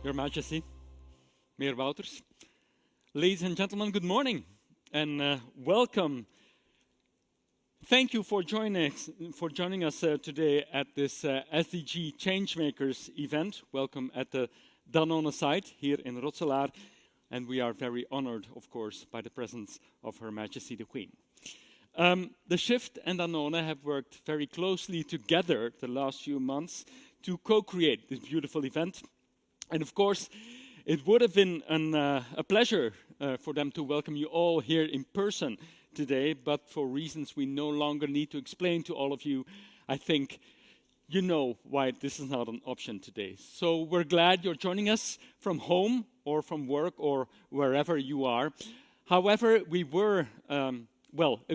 Your Majesty, Mayor Wouters. Ladies and gentlemen, good morning and welcome. Thank you for joining us today at this SDG Changemakers event. Welcome at the Danone site here in Rotselaar. And we are very honored, of course, by the presence of Her Majesty the Queen. The Shift and Danone have worked very closely together the last few months to co-create this beautiful event. And of course, it would have been a pleasure for them to welcome you all here in person today, but for reasons we no longer need to explain to all of you, I think you know why this is not an option today. So we're glad you're joining us from home or from work or wherever you are. However, it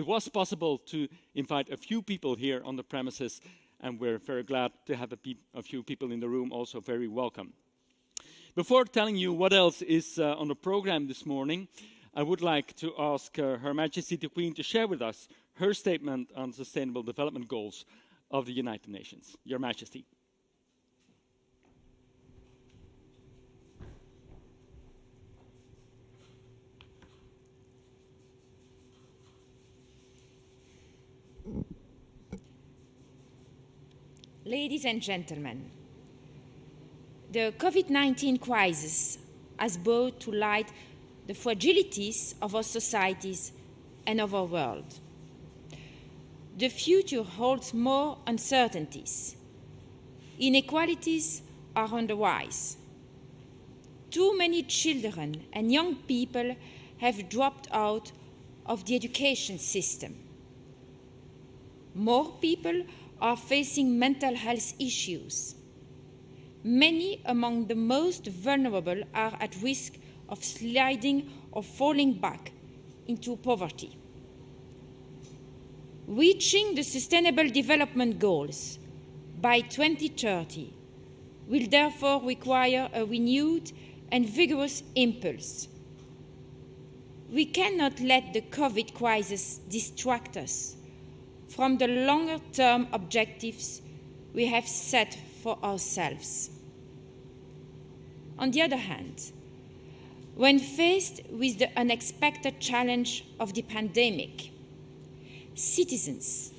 was possible to invite a few people here on the premises, and we're very glad to have a few people in the room, also very welcome. Before telling you what else is on the program this morning, I would like to ask Her Majesty the Queen to share with us her statement on Sustainable Development Goals of the United Nations. Your Majesty. Ladies and gentlemen, the COVID-19 crisis has brought to light the fragilities of our societies and of our world. The future holds more uncertainties. Inequalities are on the rise. Too many children and young people have dropped out of the education system. More people are facing mental health issues. Many among the most vulnerable are at risk of sliding or falling back into poverty. Reaching the Sustainable Development Goals by 2030 will therefore require a renewed and vigorous impulse. We cannot let the COVID crisis distract us from the longer-term objectives we have set for ourselves. On the other hand, when faced with the unexpected challenge of the pandemic, citizens,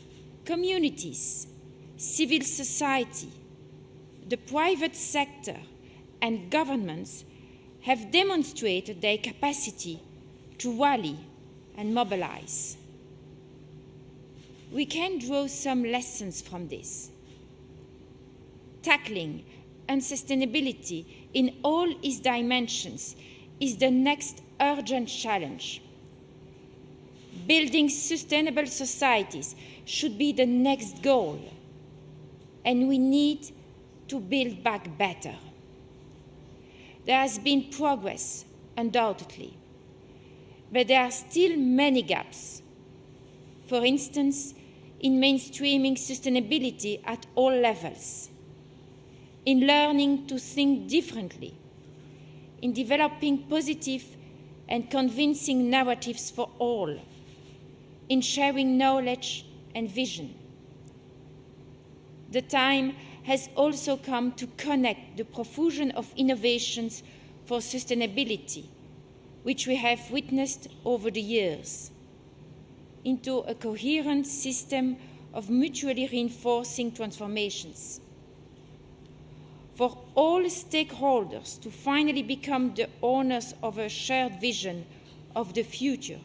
communities, civil society, the private sector, and governments have demonstrated their capacity to rally and mobilize. We can draw some lessons from this. Tackling unsustainability in all its dimensions is the next urgent challenge. Building sustainable societies should be the next goal, and we need to build back better. There has been progress, undoubtedly, but there are still many gaps. For instance, in mainstreaming sustainability at all levels, in learning to think differently, in developing positive and convincing narratives for all, in sharing knowledge and vision. The time has also come to connect the profusion of innovations for sustainability, which we have witnessed over the years, into a coherent system of mutually reinforcing transformations. For all stakeholders to finally become the owners of a shared vision of the future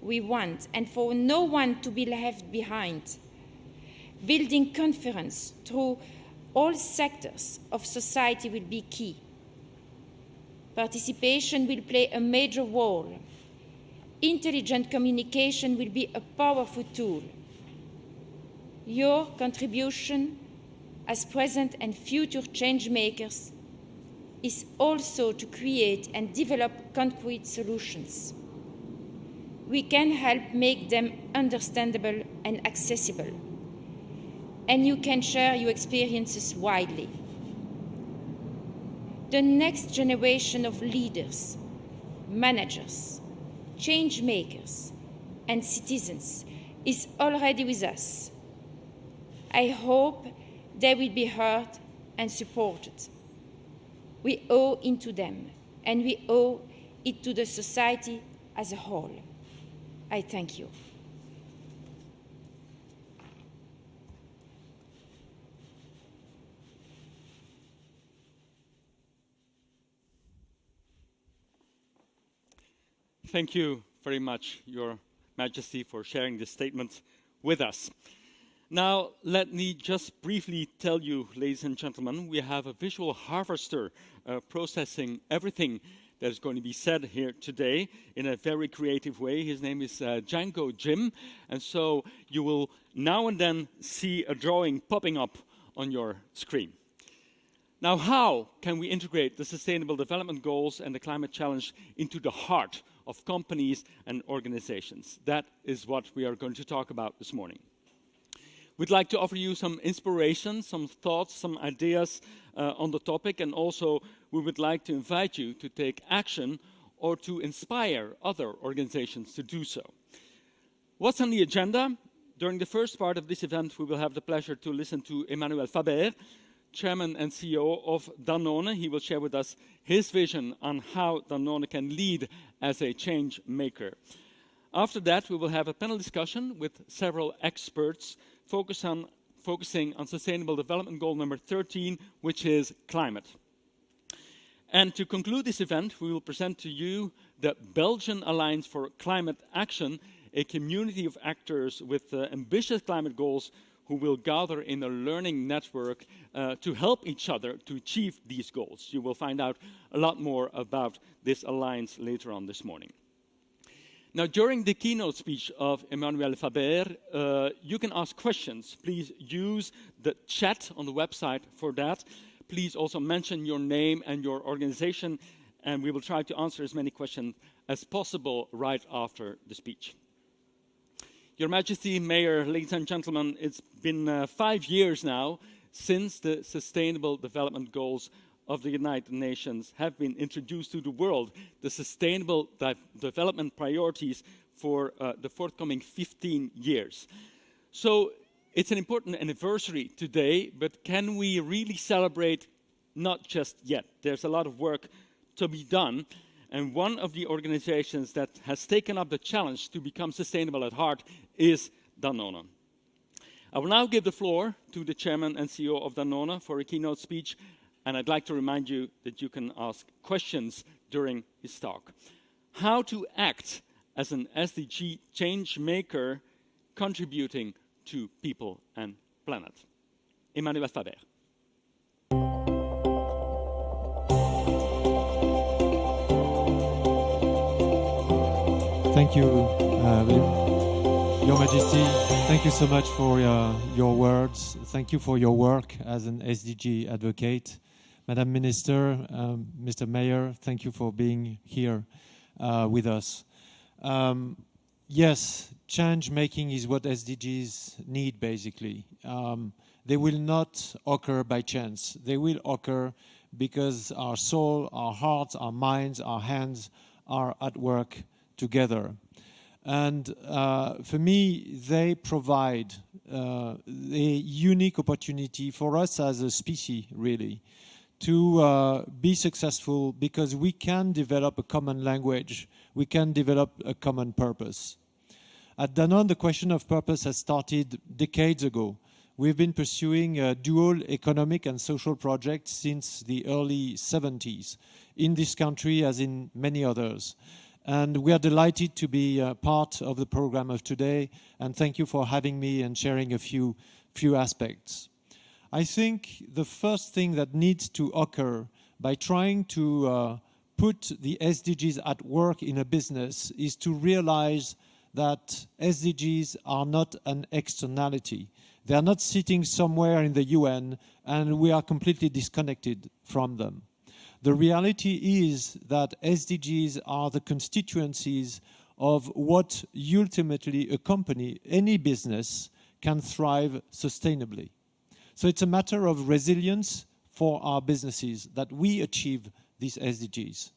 we want, and for no one to be left behind. Building confidence through all sectors of society will be key. Participation will play a major role. Intelligent communication will be a powerful tool. Your contribution as present and future change makers is also to create and develop concrete solutions. We can help make them understandable and accessible, and you can share your experiences widely. The next generation of leaders, managers, change makers, and citizens is already with us. I hope they will be heard and supported. we owe it to them, and we owe it to the society as a whole. I thank you. Thank you very much, Your Majesty, for sharing this statement with us. Now, let me just briefly tell you, ladies and gentlemen, we have a visual harvester processing everything that is going to be said here today in a very creative way. His name is Django Jim, and so you will now and then see a drawing popping up on your screen. Now, how can we integrate the Sustainable Development Goals and the climate challenge into the heart of companies and organizations? That is what we are going to talk about this morning. We'd like to offer you some inspiration, some thoughts, some ideas on the topic, and also we would like to invite you to take action or to inspire other organizations to do so. What's on the agenda? During the first part of this event, we will have the pleasure to listen to Emmanuel Faber, Chairman and CEO of Danone. He will share with us his vision on how Danone can lead as a change maker. After that, we will have a panel discussion with several experts focusing on Sustainable Development Goal number 13, which is climate. And to conclude this event, we will present to you the Belgian Alliance for Climate Action, a community of actors with ambitious climate goals who will gather in a learning network to help each other to achieve these goals. You will find out a lot more about this alliance later on this morning. Now, during the keynote speech of Emmanuel Faber, you can ask questions. Please use the chat on the website for that. Please also mention your name and your organization, and we will try to answer as many questions as possible right after the speech. Your Majesty, Mayor, ladies and gentlemen, it's been 5 years now since the Sustainable Development Goals of the United Nations have been introduced to the world, the Sustainable Development Priorities for the forthcoming 15 years. So it's an important anniversary today, but can we really celebrate? Not just yet. There's a lot of work to be done. And one of the organizations that has taken up the challenge to become sustainable at heart is Danone. I will now give the floor to the Chairman and CEO of Danone for a keynote speech, and I'd like to remind you that you can ask questions during his talk. How to act as an SDG change maker contributing to people and planet. Emmanuel Faber. Thank you, Your Majesty. Thank you so much for your words. Thank you for your work as an SDG advocate. Madam Minister, Mr. Mayor, thank you for being here with us. Yes, change making is what SDGs need, basically. They will not occur by chance. They will occur because our soul, our hearts, our minds, our hands are at work together. And for me, they provide a unique opportunity for us as a species, really, to be successful because we can develop a common language, we can develop a common purpose. At Danone, the question of purpose has started decades ago. We've been pursuing a dual economic and social project since the early 70s, in this country as in many others. And we are delighted to be part of the program of today, and thank you for having me and sharing a few aspects. I think the first thing that needs to occur by trying to put the SDGs at work in a business is to realize that SDGs are not an externality. They are not sitting somewhere in the UN and we are completely disconnected from them. The reality is that SDGs are the constituencies of what ultimately a company, any business, can thrive sustainably. So it's a matter of resilience for our businesses that we achieve these SDGs.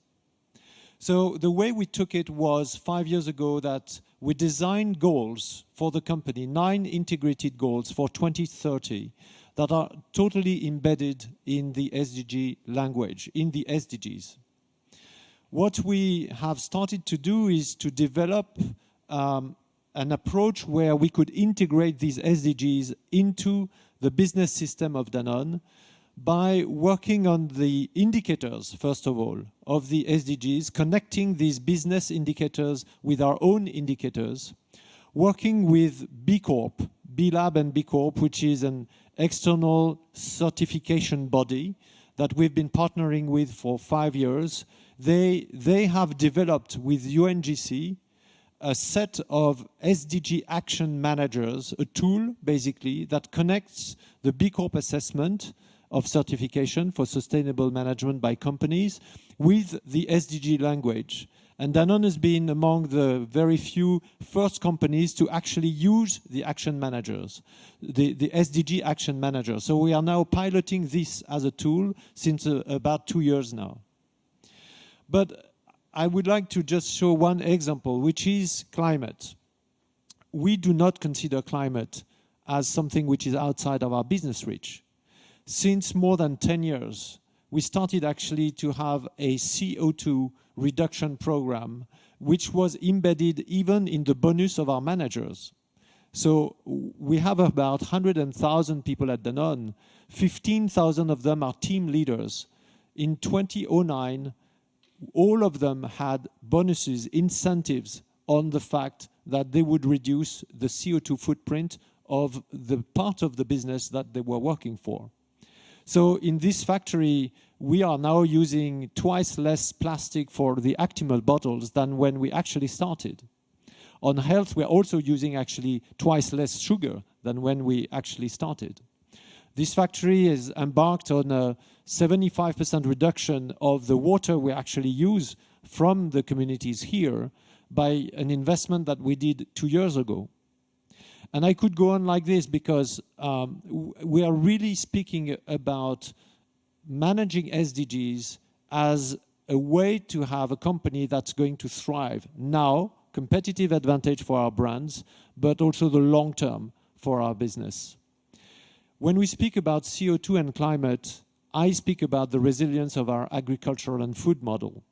So the way we took it was 5 years ago that we designed goals for the company, 9 integrated goals for 2030 that are totally embedded in the SDG language, in the SDGs. What we have started to do is to develop an approach where we could integrate these SDGs into the business system of Danone by working on the indicators, first of all, of the SDGs, connecting these business indicators with our own indicators, working with B Corp, B Lab and B Corp, which is an external certification body that we've been partnering with for 5 years. They have developed with UNGC a set of SDG action managers, a tool basically that connects the B Corp assessment of certification for sustainable management by companies with the SDG language. And Danone has been among the very few first companies to actually use the action managers, the SDG action manager. So we are now piloting this as a tool since about 2 years now. But I would like to just show one example, which is climate. We do not consider climate as something which is outside of our business reach. Since more than 10 years, we started actually to have a CO2 reduction program, which was embedded even in the bonus of our managers. So we have about 100,000 people at Danone. 15,000 of them are team leaders. In 2009, all of them had bonuses, incentives on the fact that they would reduce the CO2 footprint of the part of the business that they were working for. So in this factory, we are now using twice less plastic for the Actimel bottles than when we actually started. On health, we're also using actually twice less sugar than when we actually started. This factory is embarked on a 75% reduction of the water we actually use from the communities here by an investment that we did 2 years ago. And I could go on like this because we are really speaking about managing SDGs as a way to have a company that's going to thrive now, competitive advantage for our brands, but also the long term for our business. When we speak about CO2 and climate, I speak about the resilience of our agricultural and food model.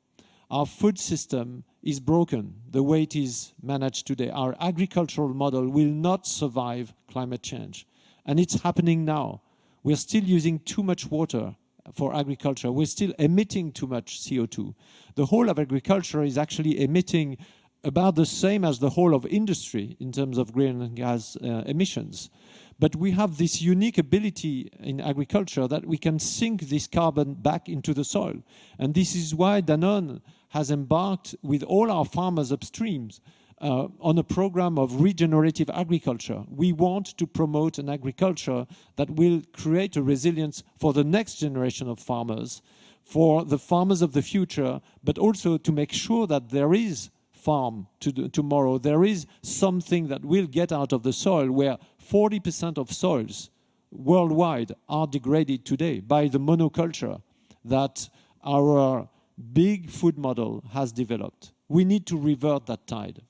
Our food system is broken the way it is managed today. Our agricultural model will not survive climate change. And it's happening now. We're still using too much water for agriculture. We're still emitting too much CO2. The whole of agriculture is actually emitting about the same as the whole of industry in terms of greenhouse gas emissions. But we have this unique ability in agriculture that we can sink this carbon back into the soil. And this is why Danone has embarked with all our farmers upstream on a program of regenerative agriculture. We want to promote an agriculture that will create a resilience for the next generation of farmers, for the farmers of the future, but also to make sure that there is farm tomorrow. There is something that will get out of the soil where 40% of soils worldwide are degraded today by the monoculture that our big food model has developed. We need to revert that tide.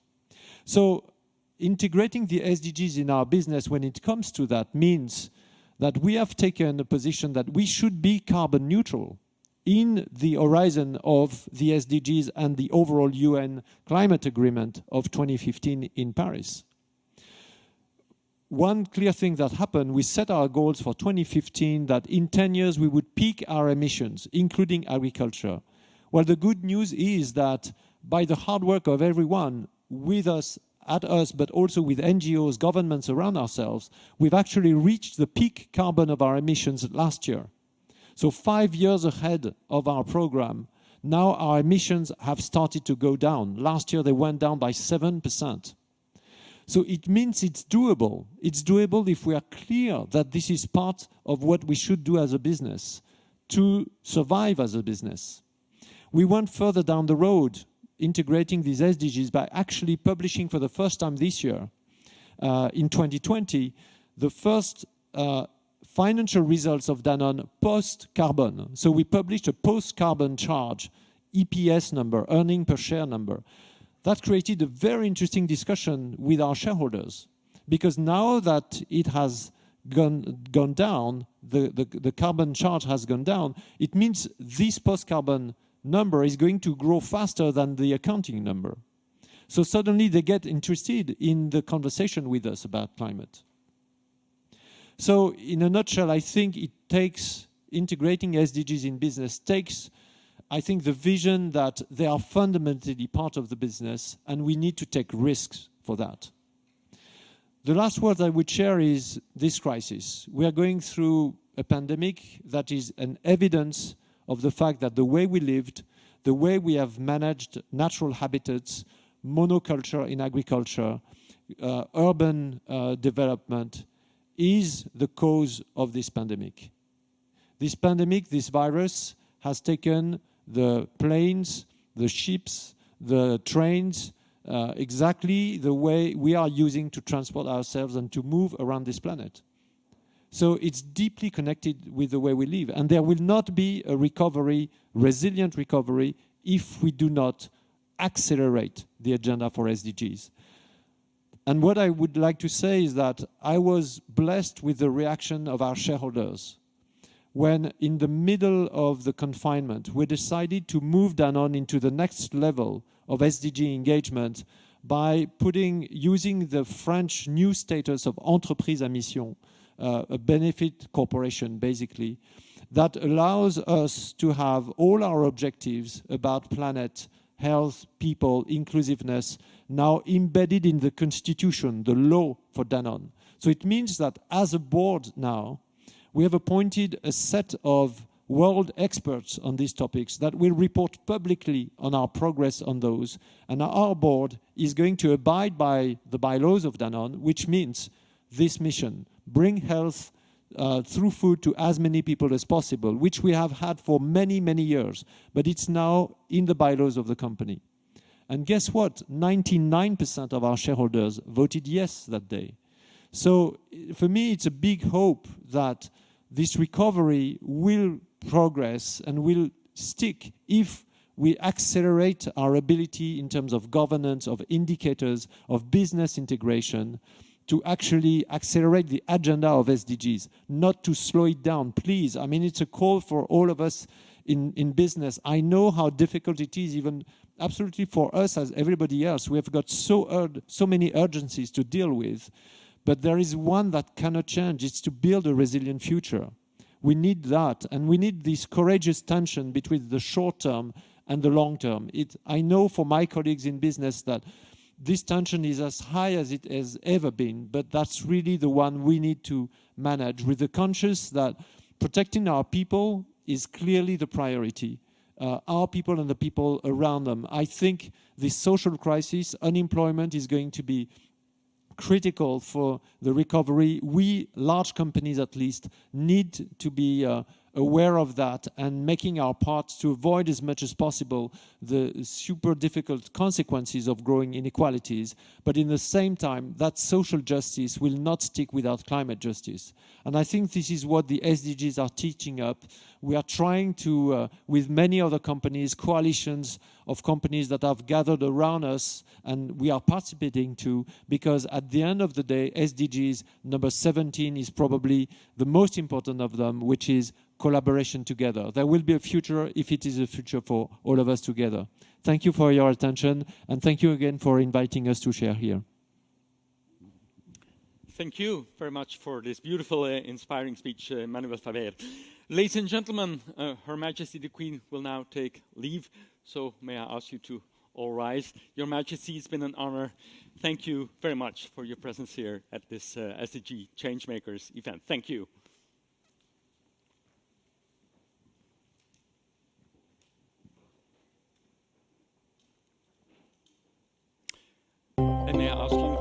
So integrating the SDGs in our business when it comes to that means that we have taken a position that we should be carbon neutral in the horizon of the SDGs and the overall UN climate agreement of 2015 in Paris. One clear thing that happened, we set our goals for 2015 that in 10 years we would peak our emissions, including agriculture. Well, the good news is that by the hard work of everyone, with us, at us, but also with NGOs, governments around ourselves, we've actually reached the peak carbon of our emissions last year. So 5 years ahead of our program, now our emissions have started to go down. Last year they went down by 7%. So it means it's doable. It's doable if we are clear that this is part of what we should do as a business to survive as a business. We went further down the road, integrating these SDGs by actually publishing for the first time this year, in 2020, the first financial results of Danone post-carbon. So we published a post-carbon charge, EPS number, earning per share number. That created a very interesting discussion with our shareholders, because now that it has gone down, the carbon charge has gone down, it means this post-carbon number is going to grow faster than the accounting number. So suddenly they get interested in the conversation with us about climate. So in a nutshell, I think it takes integrating SDGs in business takes, I think, the vision that they are fundamentally part of the business and we need to take risks for that. The last word I would share is this crisis. We are going through a pandemic that is an evidence of the fact that the way we lived, the way we have managed natural habitats, monoculture in agriculture, urban development is the cause of this pandemic. This pandemic, this virus, has taken the planes, the ships, the trains, exactly the way we are using to transport ourselves and to move around this planet. So it's deeply connected with the way we live. And there will not be a recovery, resilient recovery, if we do not accelerate the agenda for SDGs. And what I would like to say is that I was blessed with the reaction of our shareholders when in the middle of the confinement, we decided to move Danone into the next level of SDG engagement by using the French new status of entreprise à mission, a benefit corporation basically, that allows us to have all our objectives about planet, health, people, inclusiveness, now embedded in the constitution, the law for Danone. So it means that as a board now, we have appointed a set of world experts on these topics that will report publicly on our progress on those. And our board is going to abide by the bylaws of Danone, which means this mission, bring health through food to as many people as possible, which we have had for many, many years. But it's now in the bylaws of the company. And guess what? 99% of our shareholders voted yes that day. So for me, it's a big hope that this recovery will progress and will stick if we accelerate our ability in terms of governance, of indicators, of business integration, to actually accelerate the agenda of SDGs, not to slow it down, please. I mean, it's a call for all of us in business. I know how difficult it is, even absolutely for us as everybody else. We have got so many urgencies to deal with. But there is one that cannot change. It's to build a resilient future. We need that. And we need this courageous tension between the short term and the long term. I know for my colleagues in business that this tension is as high as it has ever been. But that's really the one we need to manage with the conscience that protecting our people is clearly the priority. Our people and the people around them. I think this social crisis, unemployment is going to be critical for the recovery. We, large companies at least, need to be aware of that and making our part to avoid as much as possible the super difficult consequences of growing inequalities. But in the same time, that social justice will not stick without climate justice. And I think this is what the SDGs are teaching up. We are trying to, with many other companies, coalitions of companies that have gathered around us, and we are participating too, because at the end of the day, SDGs number 17 is probably the most important of them, which is collaboration together. There will be a future if it is a future for all of us together. Thank you for your attention, and thank you again for inviting us to share here. Thank you very much for this beautiful, inspiring speech, Manuel Faber. Ladies and gentlemen, Her Majesty the Queen will now take leave, so may I ask you to all rise. Your Majesty, it's been an honor. Thank you very much for your presence here at this SDG Changemakers event. Thank you. And may I ask you to